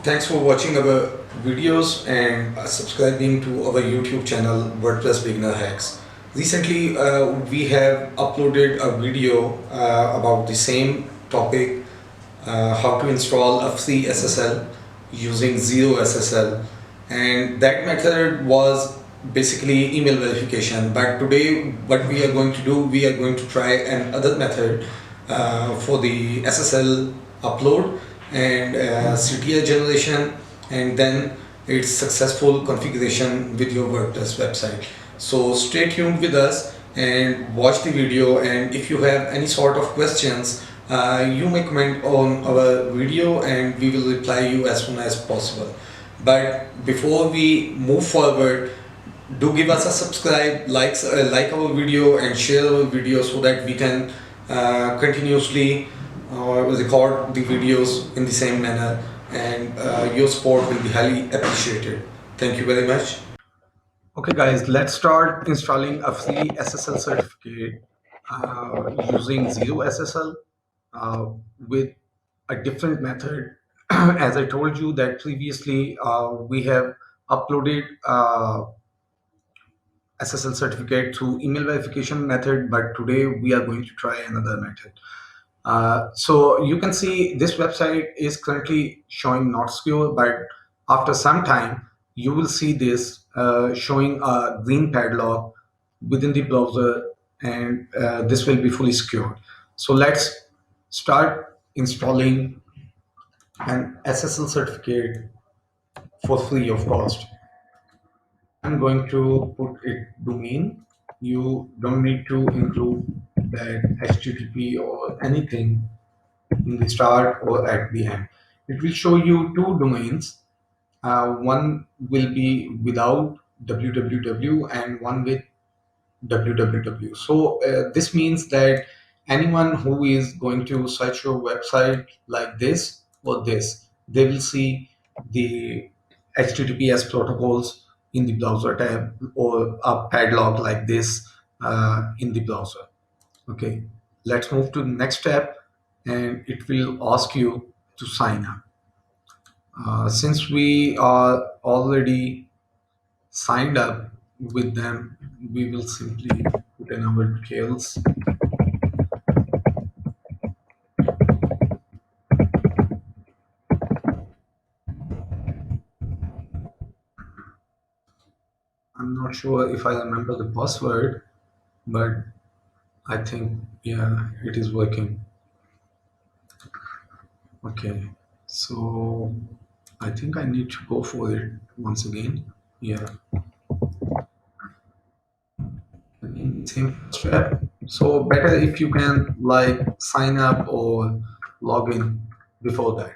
Thanks for watching our videos and subscribing to our YouTube channel WordPress Beginner Hacks. Recently, we have uploaded a video about the same topic, how to install a free SSL using ZeroSSL, and that method was basically email verification. But today, what we are going to do, we are going to try another method for the SSL upload and CTI generation, and then its successful configuration with your WordPress website. So stay tuned with us and watch the video, and if you have any sort of questions, you may comment on our video and we will reply you as soon as possible. But before we move forward, do give us a subscribe, like our video and share our video so that we can continuously record the videos in the same manner, and your support will be highly appreciated. Thank you very much. Okay guys, let's start installing a free SSL certificate using ZeroSSL with a different method. As I told you that previously, we have uploaded SSL certificate through email verification method, but today we are going to try another method. So you can see this website is currently showing not secure, but after some time you will see this showing a green padlock within the browser, and this will be fully secured. So let's start installing an SSL certificate for free of cost. I'm going to put it domain. You don't need to include that HTTP or anything in the start or at the end. It will show you two domains. One will be without www and one with www. So this means that anyone who is going to search your website like this or this, they will see the HTTPS protocols in the browser tab, or a padlock like this in the browser. Okay, let's move to the next step, and it will ask you to sign up. Since we are already signed up with them, we will simply put in our details. I'm not sure if I remember the password, but I think, yeah, it is working. Okay, so I think I need to go for it once again. Yeah, same step. So better if you can like sign up or log in before that.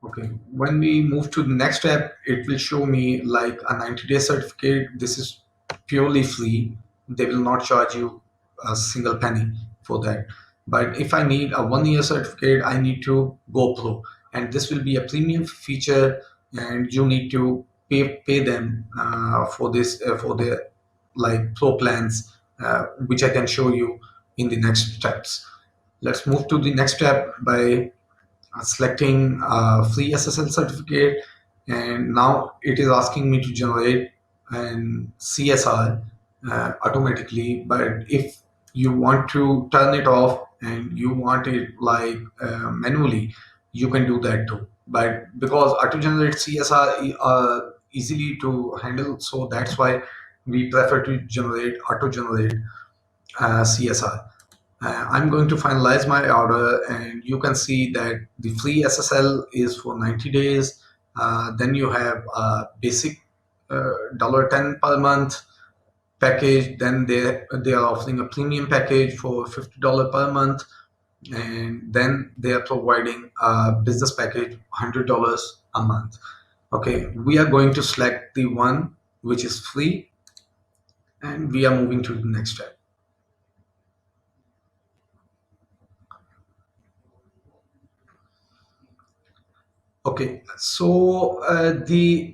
Okay, when we move to the next step, it will show me like a 90-day certificate. This is purely free. They will not charge you a single penny for that. But if I need a 1-year certificate, I need to go pro, and this will be a premium feature, and you need to pay them for this for their like pro plans, which I can show you in the next steps. Let's move to the next step by selecting a free SSL certificate, and now it is asking me to generate an CSR automatically. But if you want to turn it off and you want it like manually, you can do that too. But because auto generate CSR are easily to handle, so that's why we prefer to auto generate CSR. I'm going to finalize my order, and you can see that the free SSL is for 90 days. Then you have a basic $10 per month package. Then they are offering a premium package for $50 per month, and then they are providing a business package $100 a month. Okay, we are going to select the one which is free, and we are moving to the next step. Okay, so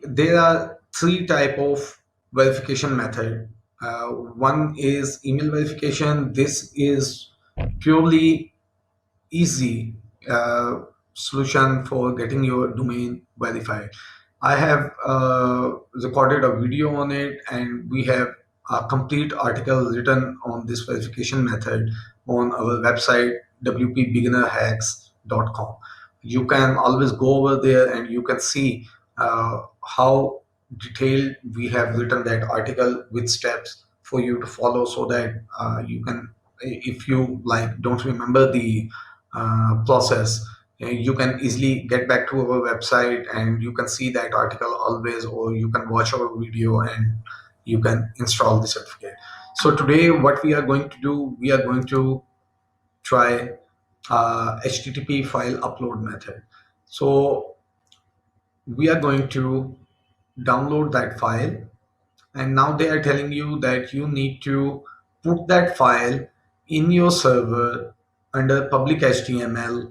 there are three type of verification method. One is email verification. This is purely easy. solution for getting your domain verified. I have recorded a video on it, and we have a complete article written on this verification method on our website wpbeginnerhacks.com. You can always go over there and you can see how detailed we have written that article with steps for you to follow, so that you can, if you like don't remember the process, you can easily get back to our website and you can see that article always, or you can watch our video and you can install the certificate. So today what we are going to do, we are going to try HTTP file upload method. So we are going to download that file, and now they are telling you that you need to put that file in your server under public HTML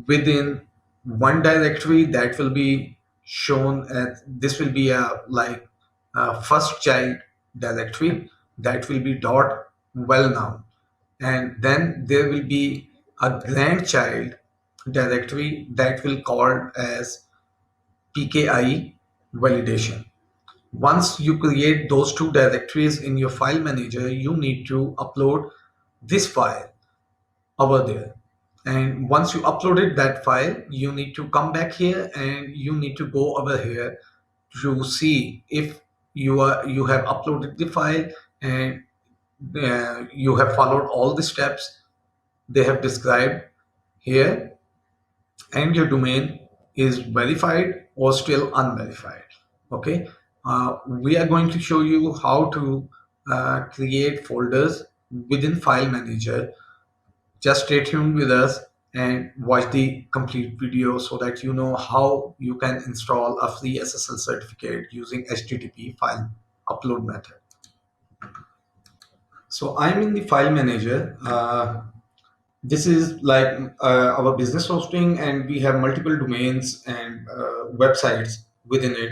within one directory that will be shown as, this will be a like a first child directory that will be dot well now, and then there will be a grandchild directory that will called as PKI validation. Once you create those two directories in your file manager, you need to upload this file over there. And once you uploaded that file, you need to come back here and you need to go over here to see if you have uploaded the file and you have followed all the steps they have described here, and your domain is verified or still unverified. Okay, we are going to show you how to create folders within file manager. Just stay tuned with us and watch the complete video so that you know how you can install a free SSL certificate using HTTP file upload method. So I'm in the file manager. This is like our business hosting, and we have multiple domains and websites within it.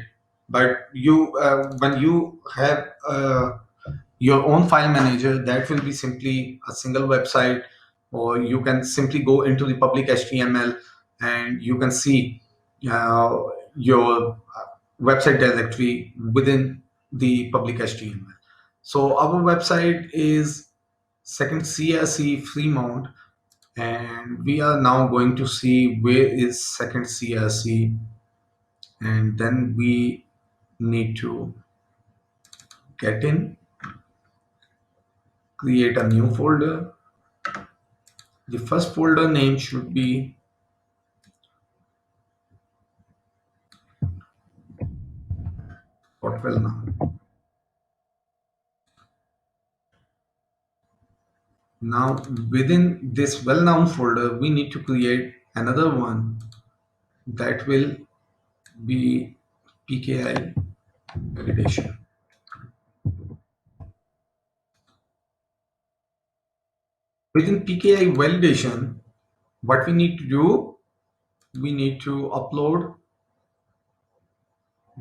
But you, when you have your own file manager, that will be simply a single website, or you can simply go into the public HTML and you can see uh, your website directory within the public HTML. So our website is second CRC Fremont, and we are now going to see where is second CRC, and then we need to get in, create a new folder. The first folder name should be well now. Now within this well known folder, we need to create another one that will be PKI validation. Within PKI validation, what we need to do, we need to upload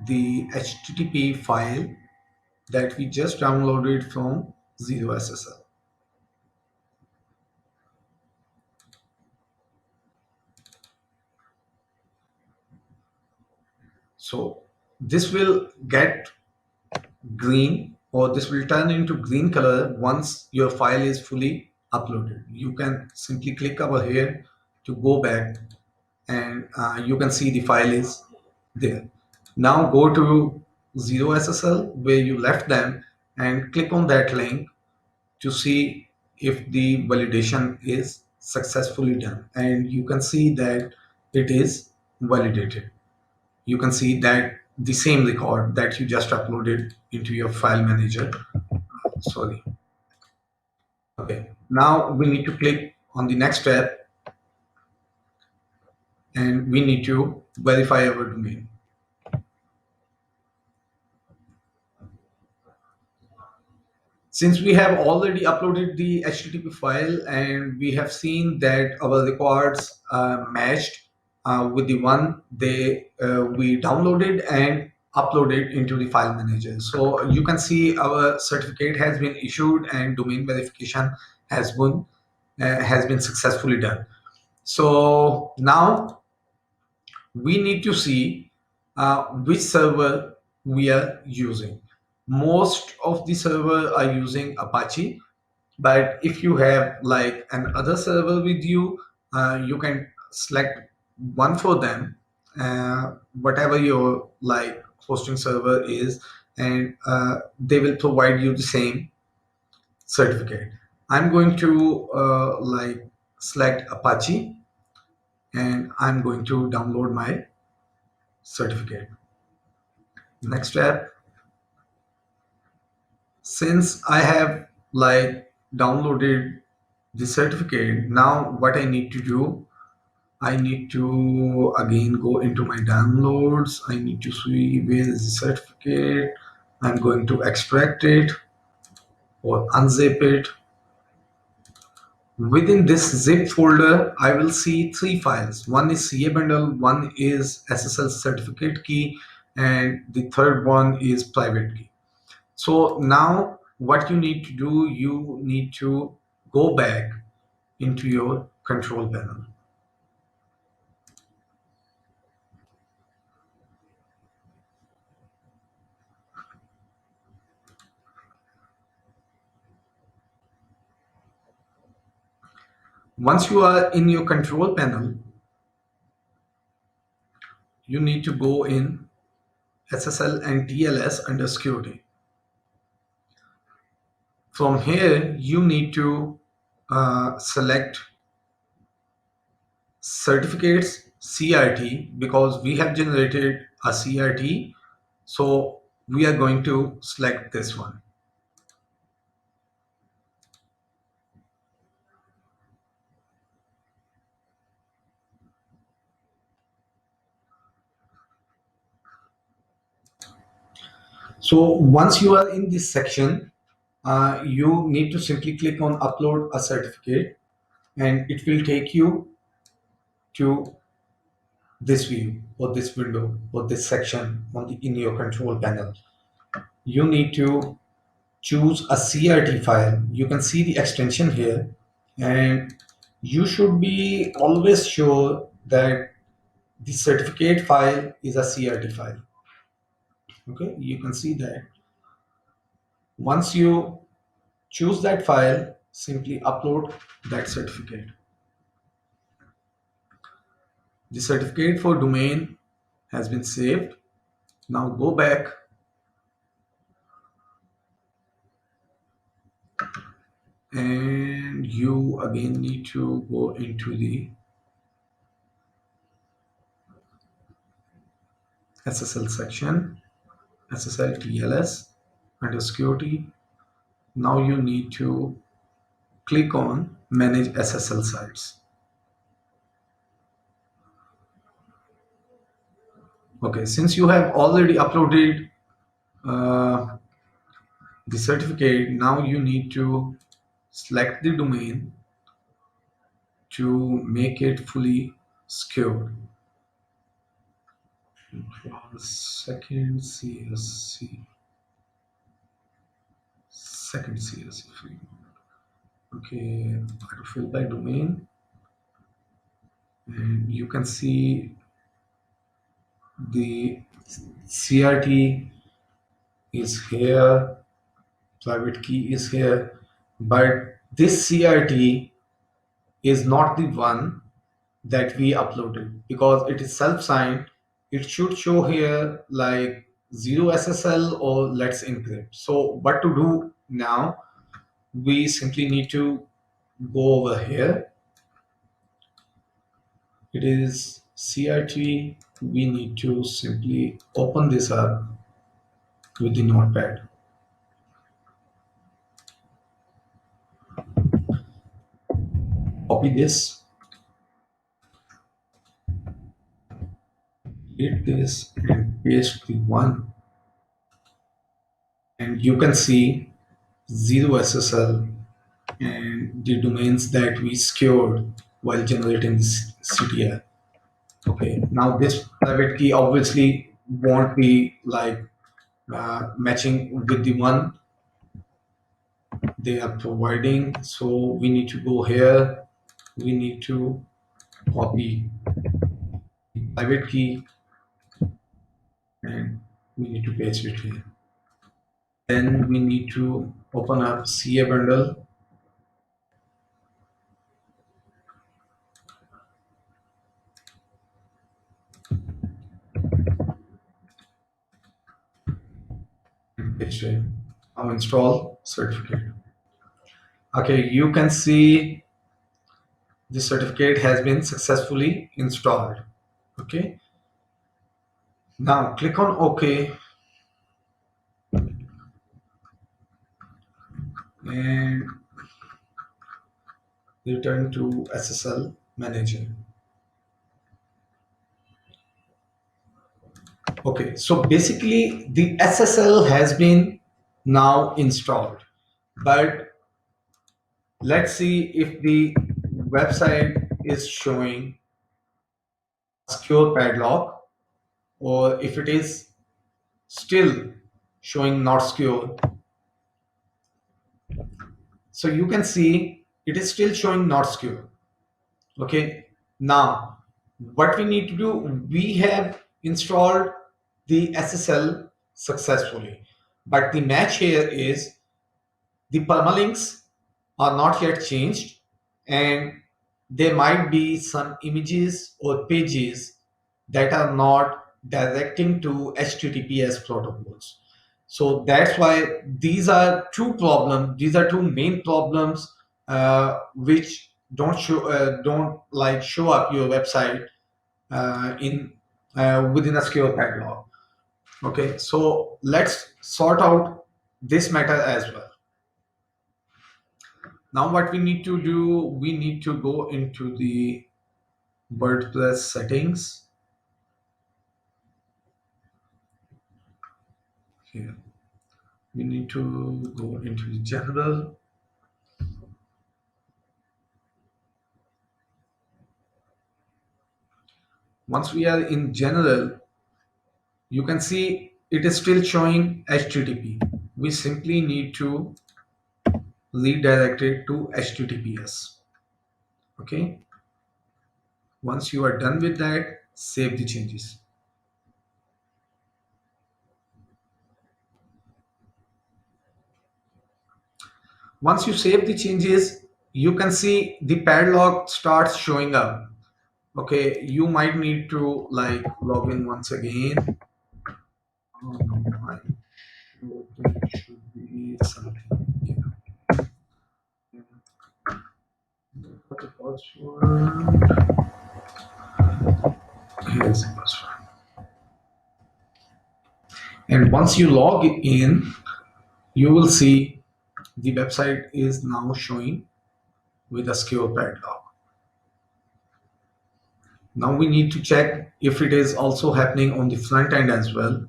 the HTTP file that we just downloaded from ZeroSSL. So this will get green, or this will turn into green color once your file is fully uploaded. You can simply click over here to go back, and you can see the file is there. Now go to ZeroSSL where you left them and click on that link to see if the validation is successfully done, and you can see that it is validated. You can see that the same record that you just uploaded into your file manager. Sorry. Okay, now we need to click on the next step and we need to verify our domain. Since we have already uploaded the HTTP file and we have seen that our records matched with the one we downloaded and uploaded into the file manager. So you can see our certificate has been issued and domain verification has been successfully done. So now we need to see which server we are using. Most of the server are using Apache, but if you have like an other server with you, you can select one for them, whatever your like hosting server is, and they will provide you the same certificate. I'm going to like select Apache, and I'm going to download my certificate. Next step, since I have like downloaded the certificate, now what I need to do, I need to again go into my downloads. I need to see where is the certificate. I'm going to extract it or unzip it. Within this zip folder, I will see three files. One is CA bundle, one is SSL certificate key, and the third one is private key. So now what you need to do, you need to go back into your control panel. Once you are in your control panel, you need to go in SSL and TLS under security. From here, you need to select certificates CRT because we have generated a CRT. So we are going to select this one. So once you are in this section, you need to simply click on upload a certificate, and it will take you to this view or this window or this section on the in your control panel. You need to choose a CRT file. You can see the extension here, and you should be always sure that the certificate file is a CRT file. Okay, you can see that. Once you choose that file, simply upload that certificate. The certificate for domain has been saved. Now go back and you again need to go into the SSL section, SSL TLS under security. Now you need to click on manage SSL sites. Okay, since you have already uploaded uh, the certificate, now you need to select the domain to make it fully secure. Second CSC, second CSC free. Okay, autofill by domain, and you can see the CRT is here, private key is here, but this CRT is not the one that we uploaded because it is self-signed. It should show here like ZeroSSL or let's encrypt. So what to do now? We simply need to go over here. It is CRT. We need to simply open this up with the notepad. Copy this, hit this, and paste the one. And you can see ZeroSSL and the domains that we secured while generating this CTR. Okay, now this private key obviously won't be like matching with the one they are providing. So we need to go here. We need to copy the private key, and we need to paste it here. Then we need to open up CA bundle and paste it. Now install certificate. Okay, you can see the certificate has been successfully installed. Okay, now click on OK and return to SSL manager. Okay, so basically the SSL has been now installed, but let's see if the website is showing secure padlock or if it is still showing not secure. So you can see it is still showing not secure. Okay, now what we need to do, we have installed the SSL successfully, but the match here is the permalinks are not yet changed, and there might be some images or pages that are not directing to HTTPS protocols. So that's why these are two problems. These are two main problems which don't like show up your website in within a secure padlock. Okay, so let's sort out this matter as well. Now what we need to do, we need to go into the WordPress settings here. We need to go into the general. Once we are in general, you can see it is still showing HTTP. We simply need to redirect it to HTTPS. Okay. Once you are done with that, save the changes. Once you save the changes, you can see the padlock starts showing up. Okay, you might need to like log in once again. Oh, no, there should be something here. What the password? Here's the password. And once you log in, you will see the website is now showing with a secure padlock. Now we need to check if it is also happening on the front end as well,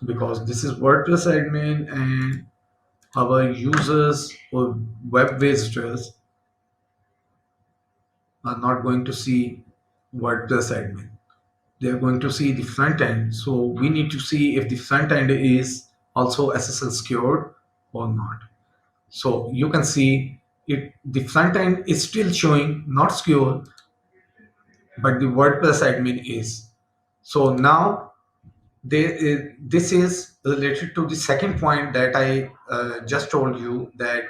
because this is WordPress admin and our users or web visitors are not going to see WordPress admin. They are going to see the front end. So we need to see if the front end is also SSL secured or not. So you can see it, the front end is still showing not secure, but the WordPress admin is. So now this is related to the second point that I just told you, that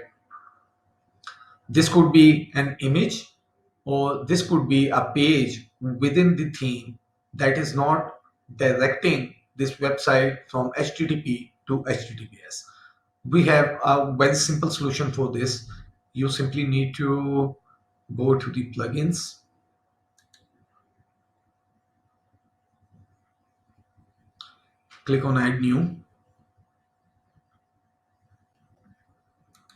this could be an image or this could be a page within the theme that is not directing this website from HTTP to HTTPS. We have a very simple solution for this. You simply need to go to the plugins, click on add new,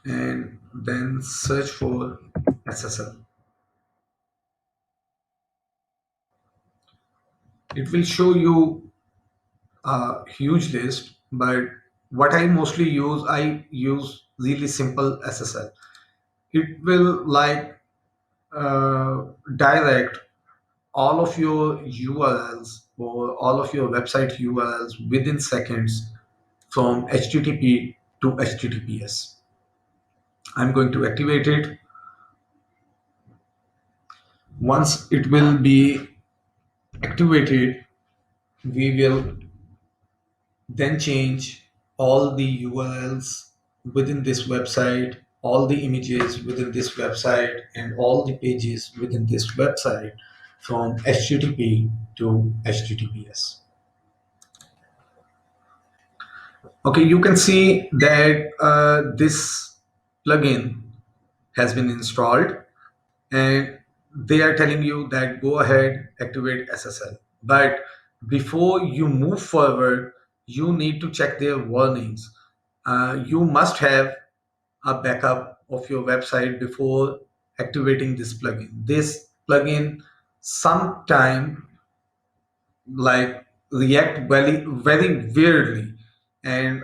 and then search for SSL. It will show you a huge list, but what I use really simple SSL. It will like direct all of your URLs or all of your website URLs within seconds from HTTP to HTTPS. I'm going to activate it. Once it will be activated, we will then change all the URLs within this website, all the images within this website, and all the pages within this website from HTTP to HTTPS. Okay, you can see that this plugin has been installed, and they are telling you that go ahead, activate SSL. But before you move forward, you need to check their warnings. You must have a backup of your website before activating this plugin. This plugin sometime like react very weirdly, and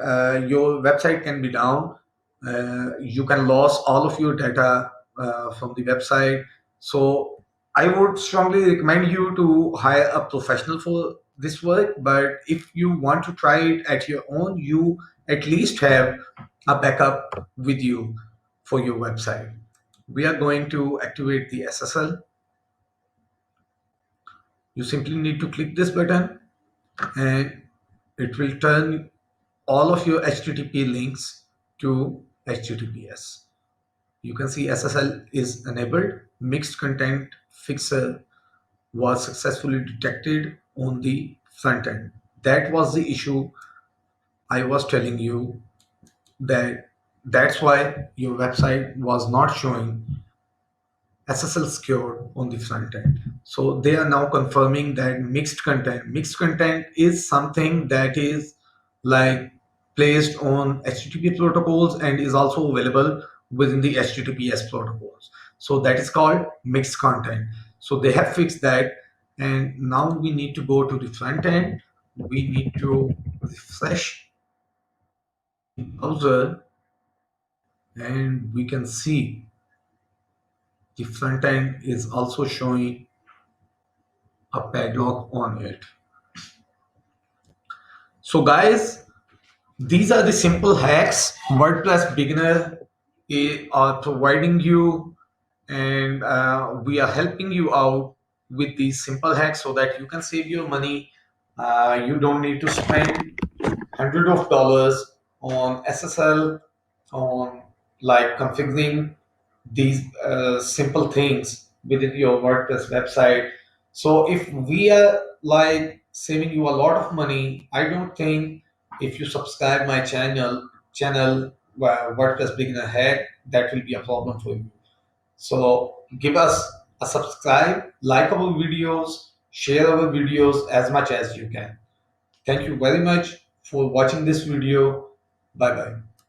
your website can be down. You can lose all of your data from the website. So I would strongly recommend you to hire a professional for this work, but if you want to try it at your own, you at least have a backup with you for your website. We are going to activate the SSL. You simply need to click this button, and it will turn all of your HTTP links to HTTPS. You can see SSL is enabled. Mixed content fixer was successfully detected on the front end. That was the issue I was telling you, that that's why your website was not showing SSL secured on the front end. So they are now confirming that mixed content is something that is like placed on HTTP protocols and is also available within the HTTPS protocols. So that is called mixed content. So they have fixed that, and now we need to go to the front end. We need to refresh the browser, and we can see the front end is also showing a padlock on it. So guys, these are the simple hacks WordPress beginner are providing you, and we are helping you out with these simple hacks so that you can save your money. You don't need to spend hundreds of dollars on SSL, on like configuring these simple things within your WordPress website. So if we are like saving you a lot of money, I don't think if you subscribe my channel WordPress beginner hack, that will be a problem for you. So give us a subscribe, like our videos, share our videos as much as you can. Thank you very much for watching this video. Bye bye.